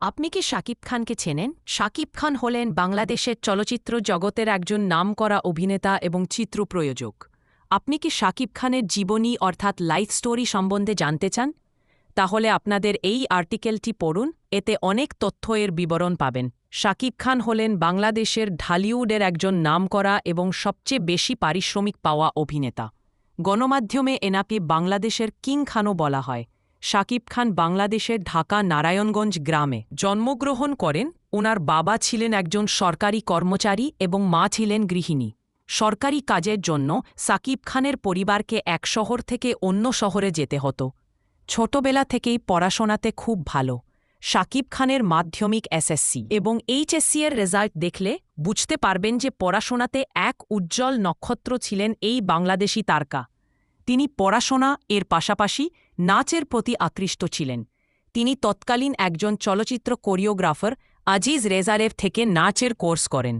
আপনি কি শাকিব খানকে চেনেন? শাকিব খান হলেন বাংলাদেশের চলচ্চিত্র জগতের একজন নামকরা অভিনেতা এবং চিত্রপ্রযোজক। আপনি কি শাকিব খানের জীবনী অর্থাৎ লাইফ স্টোরি সম্বন্ধে জানতে চান? তাহলে আপনাদের এই আর্টিকেলটি পড়ুন, এতে অনেক তথ্য এর বিবরণ পাবেন। শাকিব খান হলেন বাংলাদেশের ঢালিউডের একজন নামকরা এবং সবচেয়ে বেশি পারিশ্রমিক পাওয়া অভিনেতা। গণমাধ্যমে এনাকে বাংলাদেশের কিং খানও বলা হয়। শাকিব খান বাংলাদেশের ঢাকা নারায়ণগঞ্জ গ্রামে জন্মগ্রহণ করেন। ওনার বাবা ছিলেন একজন সরকারি কর্মচারী এবং মা ছিলেন গৃহিণী। সরকারি কাজের জন্য শাকিব খানের পরিবারকে এক শহর থেকে অন্য শহরে যেতে হতো। ছোটবেলা থেকেই পড়াশোনাতে খুব ভালো। শাকিব খানের মাধ্যমিক এসএসসি এবং এইচএসসি এর রেজাল্ট দেখলে বুঝতে পারবেন যে পড়াশোনাতে এক উজ্জ্বল নক্ষত্র ছিলেন এই বাংলাদেশি তারকা। তিনি পড়াশোনা এর পাশাপাশি নাচের প্রতি আকৃষ্ট ছিলেন। তিনি তৎকালীন একজন চলচ্চিত্র কোরিওগ্রাফার আজিজ রেজারেভ থেকে নাচের কোর্স করেন।